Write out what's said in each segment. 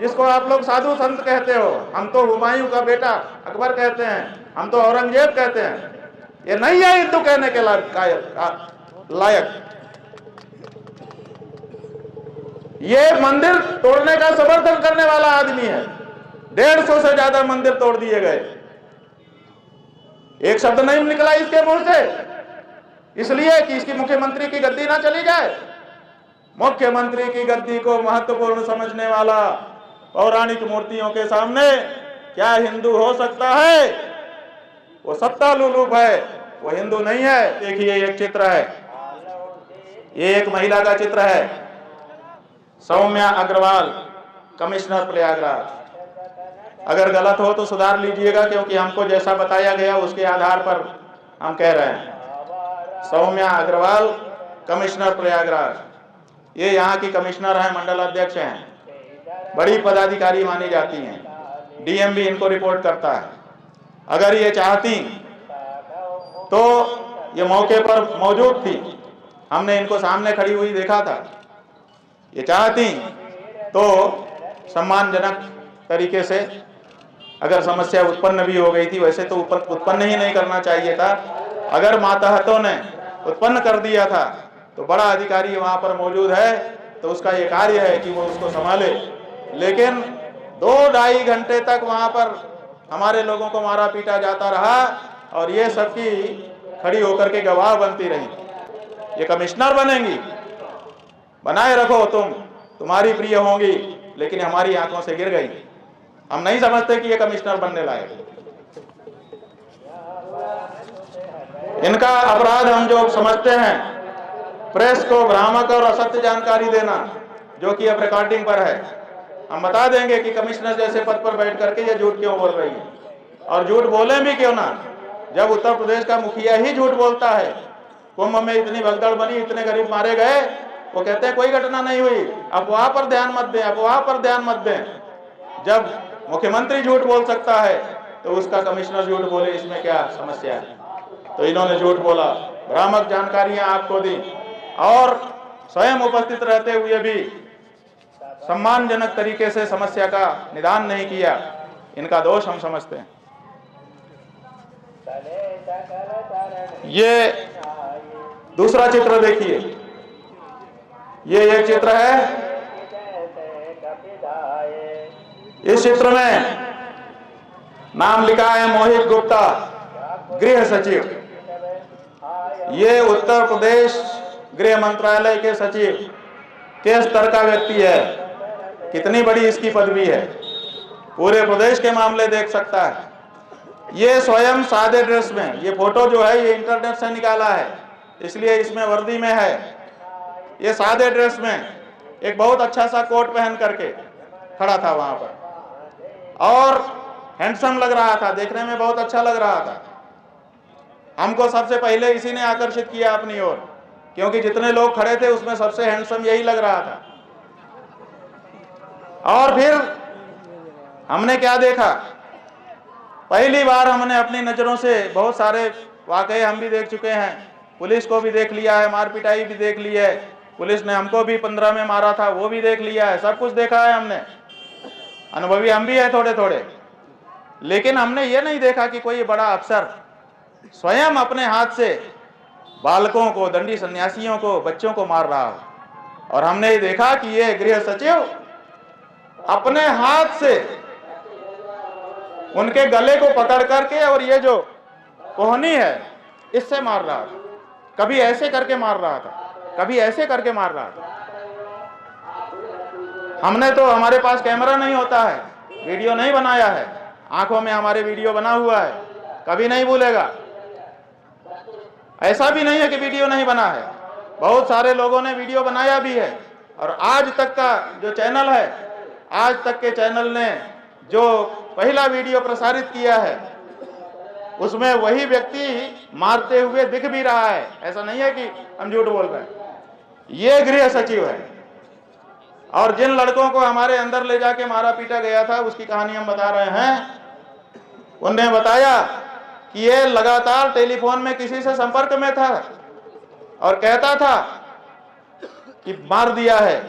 जिसको आप लोग साधु संत कहते हो, हम तो हुमायूं का बेटा अकबर कहते हैं, हम तो औरंगजेब कहते हैं, ये नहीं है हिंदू कहने के लायक। ये मंदिर तोड़ने का समर्थन करने वाला आदमी है। 150 से ज्यादा मंदिर तोड़ दिए गए, एक शब्द नहीं निकला इसके मुंह से, इसलिए कि इसकी मुख्यमंत्री की गद्दी ना चली जाए। मुख्यमंत्री की गद्दी को महत्वपूर्ण समझने वाला पौराणिक मूर्तियों के सामने क्या हिंदू हो सकता है? वो सत्ता लुलूप है, वो हिंदू नहीं है। देखिए एक चित्र है, ये एक महिला का चित्र है, सौम्या अग्रवाल, कमिश्नर प्रयागराज। अगर गलत हो तो सुधार लीजिएगा, क्योंकि हमको जैसा बताया गया उसके आधार पर हम कह रहे हैं। सौम्या अग्रवाल, कमिश्नर प्रयागराज, ये यहाँ की कमिश्नर है, मंडल अध्यक्ष हैं, बड़ी पदाधिकारी मानी जाती हैं, डीएम भी इनको रिपोर्ट करता है। अगर ये चाहती तो ये मौके पर मौजूद थी, हमने इनको सामने खड़ी हुई देखा था। ये चाहती तो सम्मानजनक तरीके से, अगर समस्या उत्पन्न भी हो गई थी, वैसे तो उत्पन्न ही नहीं करना चाहिए था। अगर मातहतों ने उत्पन्न कर दिया था तो बड़ा अधिकारी वहां पर मौजूद है, तो उसका ये कार्य है कि वो उसको संभाले। लेकिन 2-2.5 घंटे तक वहां पर हमारे लोगों को मारा पीटा जाता रहा और ये सबकी खड़ी होकर के गवाह बनती रही। ये कमिश्नर बनेंगी, बनाए रखो, तुम्हारी प्रिय होंगी, लेकिन हमारी आंखों से गिर गई। हम नहीं समझते कि ये कमिश्नर बनने लायक। इनका अपराध हम जो समझते हैं, प्रेस को भ्रामक और असत्य जानकारी देना, जो कि अब रिकॉर्डिंग पर है। हम बता देंगे कि कमिश्नर जैसे पद पर बैठ करके ये झूठ क्यों बोल रही है, और झूठ बोले भी क्यों ना, जब उत्तर प्रदेश का मुखिया ही झूठ बोलता है। कुंभ में इतनी भगदड़ बनी, इतने गरीब मारे गए, वो कहते हैं कोई घटना नहीं हुई, अफवाह पर ध्यान मत दें, अफवाह पर ध्यान मत दें। जब मुख्यमंत्री झूठ बोल सकता है तो उसका कमिश्नर झूठ बोले, इसमें क्या समस्या है? तो इन्होंने झूठ बोला, भ्रामक जानकारियां आपको दी और स्वयं उपस्थित रहते हुए भी सम्मानजनक तरीके से समस्या का निदान नहीं किया। इनका दोष हम समझते हैं। ये दूसरा चित्र देखिए, ये एक चित्र है। इस चित्र में नाम लिखा है मोहित गुप्ता, गृह सचिव। ये उत्तर प्रदेश गृह मंत्रालय के सचिव के स्तर का व्यक्ति है। कितनी बड़ी इसकी पदवी है, पूरे प्रदेश के मामले देख सकता है। ये स्वयं सादे ड्रेस में, ये फोटो जो है ये इंटरनेट से निकाला है, इसलिए इसमें वर्दी में है। ये सादे ड्रेस में एक बहुत अच्छा सा कोट पहन करके खड़ा था वहां पर, और हैंडसम लग रहा था, देखने में बहुत अच्छा लग रहा था। हमको सबसे पहले इसी ने आकर्षित किया अपनी ओर, क्योंकि जितने लोग खड़े थे उसमें सबसे हैंडसम यही लग रहा था। और फिर हमने क्या देखा, पहली बार हमने अपनी नजरों से बहुत सारे वाकये हम भी देख चुके हैं, पुलिस को भी देख लिया है, मारपिटाई भी देख ली है, पुलिस ने हमको भी 15 में मारा था वो भी देख लिया है, सब कुछ देखा है हमने, अनुभवी हम भी है थोड़े थोड़े। लेकिन हमने ये नहीं देखा कि कोई बड़ा अफसर स्वयं अपने हाथ से बालकों को, दंडी सन्यासियों को, बच्चों को मार रहा हो। और हमने ये देखा कि ये गृह सचिव अपने हाथ से उनके गले को पकड़ करके और ये जो कोहनी है इससे मार रहा था। कभी ऐसे करके मार रहा था, कभी ऐसे करके मार रहा था। हमने तो, हमारे पास कैमरा नहीं होता है, वीडियो नहीं बनाया है, आंखों में हमारे वीडियो बना हुआ है, कभी नहीं भूलेगा। ऐसा भी नहीं है कि वीडियो नहीं बना है, बहुत सारे लोगों ने वीडियो बनाया भी है। और आज तक का जो चैनल है, आज तक के चैनल ने जो पहला वीडियो प्रसारित किया है उसमें वही व्यक्ति मारते हुए दिख भी रहा है। ऐसा नहीं है कि हम झूठ बोल रहे हैं। ये गृह सचिव है। और जिन लड़कों को हमारे अंदर ले जाके मारा पीटा गया था उसकी कहानी हम बता रहे हैं। उन्होंने बताया कि ये लगातार टेलीफोन में किसी से संपर्क में था और कहता था कि मार दिया है,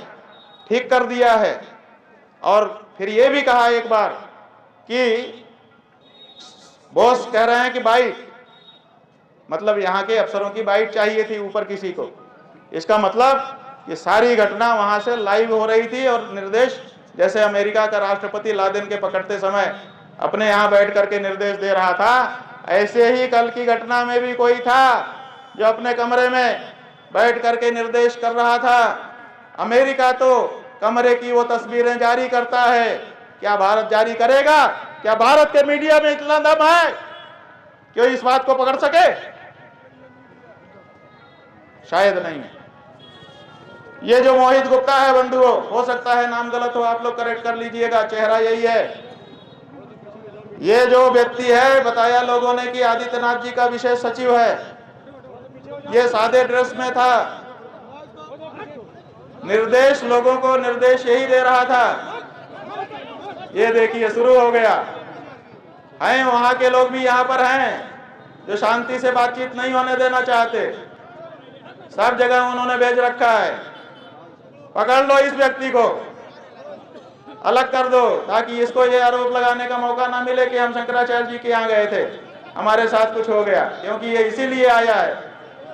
ठीक कर दिया है, और फिर ये भी कहा एक बार कि बॉस कह रहे हैं कि बाइट, मतलब यहाँ के अफसरों की बाइट चाहिए थी ऊपर किसी को। इसका मतलब ये सारी घटना वहां से लाइव हो रही थी और निर्देश जैसे अमेरिका का राष्ट्रपति लादेन के पकड़ते समय अपने यहाँ बैठ करके निर्देश दे रहा था, ऐसे ही कल की घटना में भी कोई था जो अपने कमरे में बैठ करके निर्देश कर रहा था। अमेरिका तो कमरे की वो तस्वीरें जारी करता है, क्या भारत जारी करेगा? क्या भारत के मीडिया में इतना दम है कि इस बात को पकड़ सके? शायद नहीं। ये जो मोहित गुप्ता है बंधुओं, हो सकता है नाम गलत हो, आप लोग करेक्ट कर लीजिएगा, चेहरा यही है। ये जो व्यक्ति है, बताया लोगों ने कि आदित्यनाथ जी का विशेष सचिव है। ये सादे ड्रेस में था, निर्देश लोगों को निर्देश यही दे रहा था। ये देखिए शुरू हो गया है। वहां के लोग भी यहाँ पर हैं जो शांति से बातचीत नहीं होने देना चाहते, सब जगह उन्होंने भेज रखा है। पकड़ लो इस व्यक्ति को, अलग कर दो, ताकि इसको ये आरोप लगाने का मौका ना मिले कि हम शंकराचार्य जी के यहाँ गए थे, हमारे साथ कुछ हो गया। क्योंकि ये इसीलिए आया है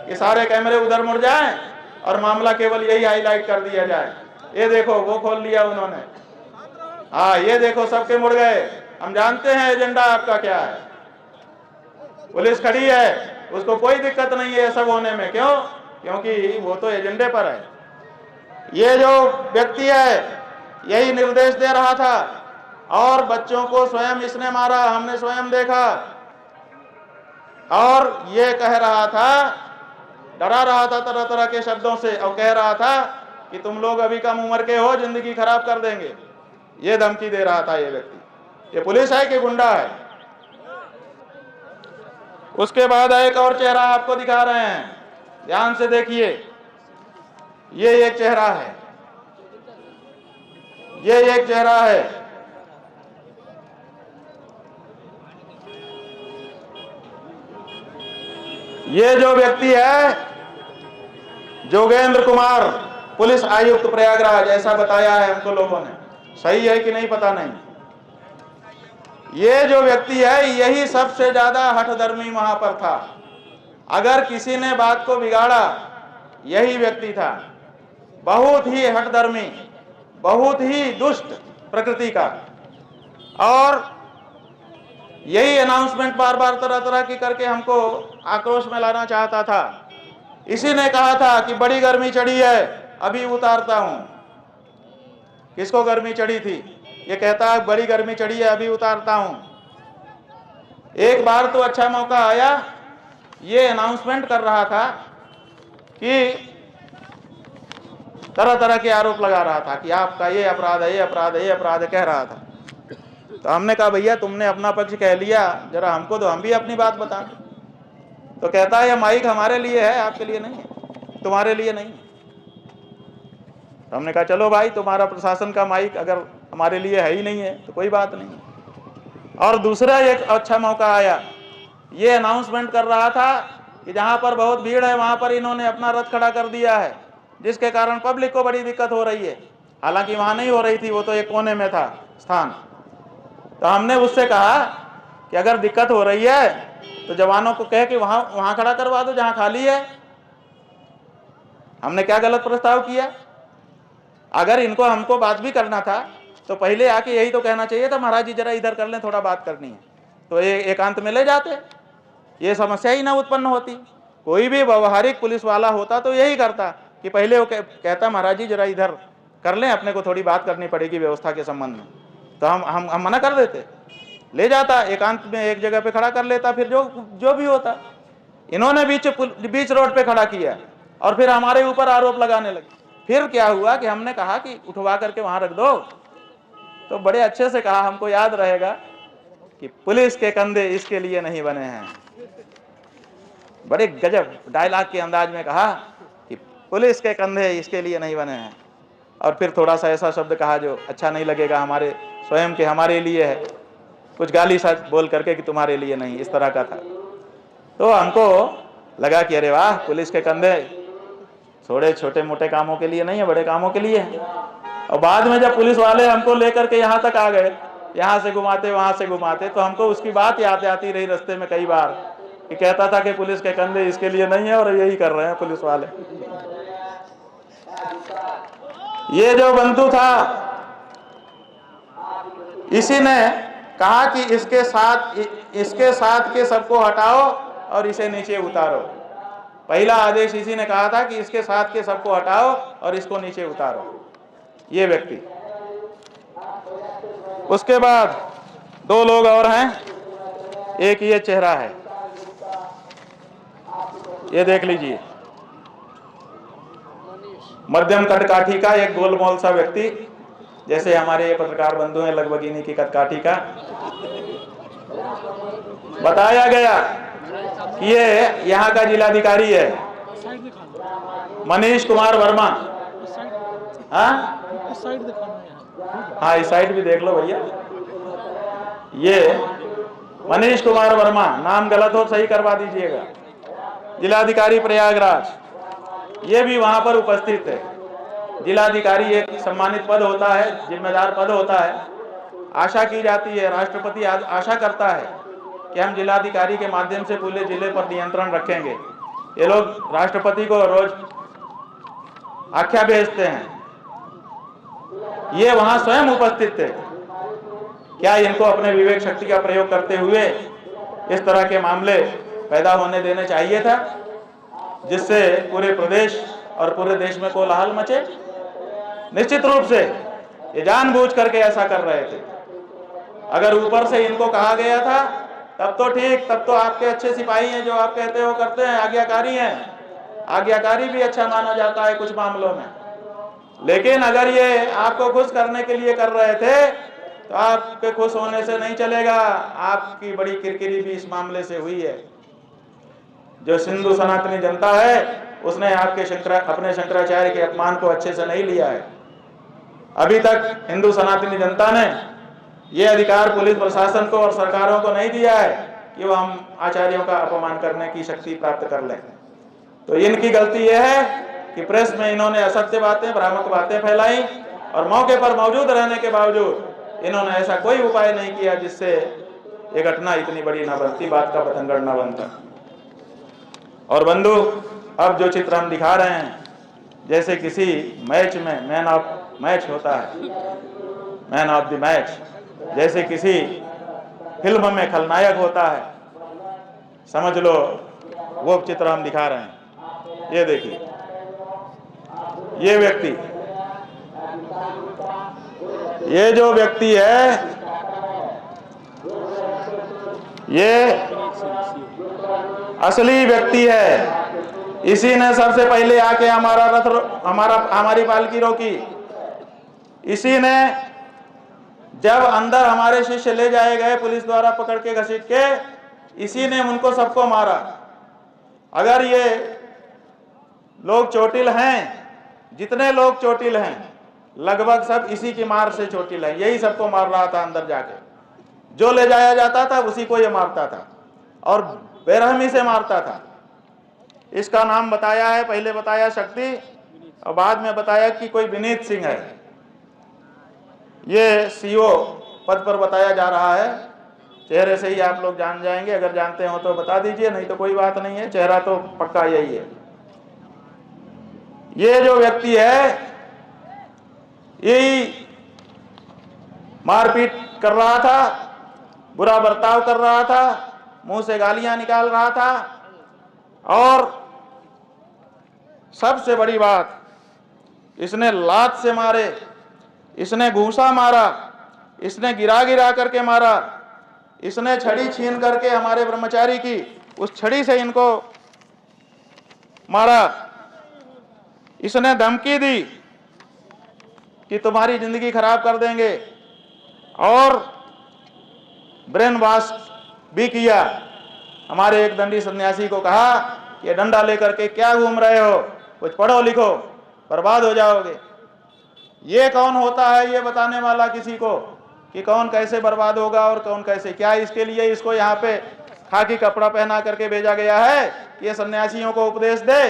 कि सारे कैमरे उधर मुड़ जाएं और मामला केवल यही हाईलाइट कर दिया जाए। ये देखो वो खोल लिया उन्होंने, हाँ ये देखो सबके मुड़ गए। हम जानते हैं एजेंडा आपका क्या है। पुलिस खड़ी है, उसको कोई दिक्कत नहीं है सब होने में। क्यों? क्योंकि वो तो एजेंडे पर है। ये जो व्यक्ति है यही निर्देश दे रहा था और बच्चों को स्वयं इसने मारा, हमने स्वयं देखा। और ये कह रहा था, डरा रहा था तरह तरह के शब्दों से, और कह रहा था कि तुम लोग अभी कम उम्र के हो, जिंदगी खराब कर देंगे। ये धमकी दे रहा था ये व्यक्ति। ये पुलिस है कि गुंडा है? उसके बाद एक और चेहरा आपको दिखा रहे हैं, ध्यान से देखिए। ये एक चेहरा है, ये एक चेहरा है। ये जो व्यक्ति है जोगेंद्र कुमार, पुलिस आयुक्त प्रयागराज, ऐसा बताया है हमको लोगों ने। सही है कि नहीं पता नहीं। ये जो व्यक्ति है यही सबसे ज्यादा हठधर्मी वहां पर था। अगर किसी ने बात को बिगाड़ा यही व्यक्ति था। बहुत ही हठधर्मी, बहुत ही दुष्ट प्रकृति का। और यही अनाउंसमेंट बार बार तरह तरह की करके हमको आक्रोश में लाना चाहता था। इसी ने कहा था कि बड़ी गर्मी चढ़ी है, अभी उतारता हूं। किसको गर्मी चढ़ी थी? ये कहता है बड़ी गर्मी चढ़ी है, अभी उतारता हूं। एक बार तो अच्छा मौका आया, ये अनाउंसमेंट कर रहा था कि तरह तरह के आरोप लगा रहा था कि आपका ये अपराध है, ये अपराध है, ये अपराध है, कह रहा था। तो हमने कहा भैया तुमने अपना पक्ष कह लिया, जरा हमको तो हम भी अपनी बात बता। तो कहता है ये माइक हमारे लिए है, आपके लिए नहीं है, तुम्हारे लिए नहीं है। तो हमने कहा चलो भाई, तुम्हारा प्रशासन का माइक अगर हमारे लिए है ही नहीं है तो कोई बात नहीं। और दूसरा एक अच्छा मौका आया, ये अनाउंसमेंट कर रहा था कि जहां पर बहुत भीड़ है वहां पर इन्होंने अपना रथ खड़ा कर दिया है, जिसके कारण पब्लिक को बड़ी दिक्कत हो रही है। हालांकि वहां नहीं हो रही थी, वो तो एक कोने में था स्थान। तो हमने उससे कहा कि अगर दिक्कत हो रही है तो जवानों को कह कि वहां खड़ा करवा दो जहां खाली है। हमने क्या गलत प्रस्ताव किया? अगर इनको हमको बात भी करना था तो पहले आके यही तो कहना चाहिए था, महाराज जी जरा इधर कर लें, थोड़ा बात करनी है। तो एकांत में ले जाते, ये समस्या ही ना उत्पन्न होती। कोई भी व्यवहारिक पुलिस वाला होता तो यही करता कि पहले वो कहता महाराज जी जरा इधर कर लें, अपने को थोड़ी बात करनी पड़ेगी व्यवस्था के संबंध में। तो हम मना कर देते, ले जाता एकांत में एक जगह पे खड़ा कर लेता, फिर जो भी होता। इन्होंने बीच रोड पे खड़ा किया और फिर हमारे ऊपर आरोप लगाने लगे। फिर क्या हुआ कि हमने कहा कि उठवा करके वहां रख दो। तो बड़े अच्छे से कहा, हमको याद रहेगा कि पुलिस के कंधे इसके लिए नहीं बने हैं। बड़े गजब डायलॉग के अंदाज में कहा कि पुलिस के कंधे इसके लिए नहीं बने हैं। और फिर थोड़ा सा ऐसा शब्द कहा जो अच्छा नहीं लगेगा हमारे स्वयं के, हमारे लिए है, कुछ गाली सा बोल करके कि तुम्हारे लिए नहीं, इस तरह का था। तो हमको लगा कि अरे वाह, पुलिस के कंधे थोड़े छोटे मोटे कामों के लिए नहीं है, बड़े कामों के लिए है। और बाद में जब पुलिस वाले हमको लेकर के यहाँ तक आ गए, यहाँ से घुमाते वहां से घुमाते, तो हमको उसकी बात याद आती रही रास्ते में कई बार, कि कहता था कि पुलिस के कंधे इसके लिए नहीं है और यही कर रहे हैं पुलिस वाले। ये जो बंधु था, इसी ने कहा कि इसके साथ के सबको हटाओ और इसे नीचे उतारो। पहला आदेश इसी ने कहा था कि इसके साथ के सबको हटाओ और इसको नीचे उतारो, ये व्यक्ति। उसके बाद दो लोग और हैं, एक ये चेहरा है, ये देख लीजिए, मध्यम कदकाठी का एक गोलमोल सा व्यक्ति, जैसे हमारे ये पत्रकार बंधु हैं लगभग इन्हीं की कदकाठी का। बताया गया कि ये यहाँ का जिलाधिकारी है, मनीष कुमार वर्मा। हाँ, इस साइड भी देख लो भैया। ये मनीष कुमार वर्मा, नाम गलत हो सही करवा दीजिएगा, जिलाधिकारी प्रयागराज, ये भी वहां पर उपस्थित है। जिलाधिकारी एक सम्मानित पद होता है, जिम्मेदार पद होता है। आशा की जाती है, राष्ट्रपति आशा करता है कि हम जिलाधिकारी के माध्यम से पूरे जिले पर नियंत्रण रखेंगे। ये लोग राष्ट्रपति को रोज आख्या भेजते हैं, ये वहां स्वयं उपस्थित थे। क्या इनको अपने विवेक शक्ति का प्रयोग करते हुए इस तरह के मामले पैदा होने देने चाहिए था, जिससे पूरे प्रदेश और पूरे देश में कोलाहल मचे? निश्चित रूप से ये जानबूझ करके ऐसा कर रहे थे। अगर ऊपर से इनको कहा गया था तब तो ठीक, तब तो आपके अच्छे सिपाही हैं, जो आप कहते हो करते हैं, आज्ञाकारी हैं। आज्ञाकारी भी अच्छा माना जाता है कुछ मामलों में। लेकिन अगर ये आपको खुश करने के लिए कर रहे थे तो आपके खुश होने से नहीं चलेगा। आपकी बड़ी किरकिरी भी इस मामले से हुई है। जो सिंधु सनातनी जनता है उसने आपके अपने शंकराचार्य के अपमान को अच्छे से नहीं लिया है। अभी तक हिंदू सनातनी जनता ने ये अधिकार पुलिस प्रशासन को और सरकारों को नहीं दिया है कि वो हम आचार्यों का अपमान करने की शक्ति प्राप्त कर लें। तो इनकी गलती यह है कि प्रेस में इन्होंने असत्य बातें, भ्रामक बातें फैलाई और मौके पर मौजूद रहने के बावजूद इन्होंने ऐसा कोई उपाय नहीं किया जिससे ये घटना इतनी बड़ी ना बनती, बात का बतंगड़ ना बनता। और बंधु, अब जो चित्र हम दिखा रहे हैं, जैसे किसी मैच में मैन ऑफ मैच होता है, मैन ऑफ द मैच, जैसे किसी फिल्म में खलनायक होता है, समझ लो वो चित्र हम दिखा रहे हैं। ये देखिए, ये व्यक्ति, ये जो व्यक्ति है, ये असली व्यक्ति है। इसी ने सबसे पहले आके हमारी पालकी रोकी। इसी ने जब अंदर हमारे शिष्य ले जाए गए पुलिस द्वारा पकड़ के घसीट के, इसी ने उनको सबको मारा। अगर ये लोग चोटिल हैं, जितने लोग चोटिल हैं लगभग सब इसी की मार से चोटिल है। यही सबको मार रहा था अंदर जाके। जो ले जाया जाता था उसी को ये मारता था और बेरहमी से मारता था। इसका नाम बताया है, पहले बताया शक्ति और बाद में बताया कि कोई विनीत सिंह है। ये सीओ पद पर बताया जा रहा है। चेहरे से ही आप लोग जान जाएंगे, अगर जानते हो तो बता दीजिए, नहीं तो कोई बात नहीं है, चेहरा तो पक्का यही है। ये जो व्यक्ति है यही मारपीट कर रहा था, बुरा बर्ताव कर रहा था, मुंह से गालियां निकाल रहा था और सबसे बड़ी बात, इसने लात से मारे, इसने घूसा मारा, इसने गिरा करके मारा, इसने छड़ी छीन करके हमारे ब्रह्मचारी की उस छड़ी से इनको मारा। इसने धमकी दी कि तुम्हारी जिंदगी खराब कर देंगे और ब्रेन वॉश भी किया। हमारे एक दंडी सन्यासी को कहा कि डंडा लेकर के क्या घूम रहे हो, कुछ पढ़ो लिखो, बर्बाद हो जाओगे। ये कौन होता है ये बताने वाला किसी को कि कौन कैसे बर्बाद होगा और कौन कैसे? क्या इसके लिए इसको यहाँ पे खाकी कपड़ा पहना करके भेजा गया है कि ये सन्यासियों को उपदेश दे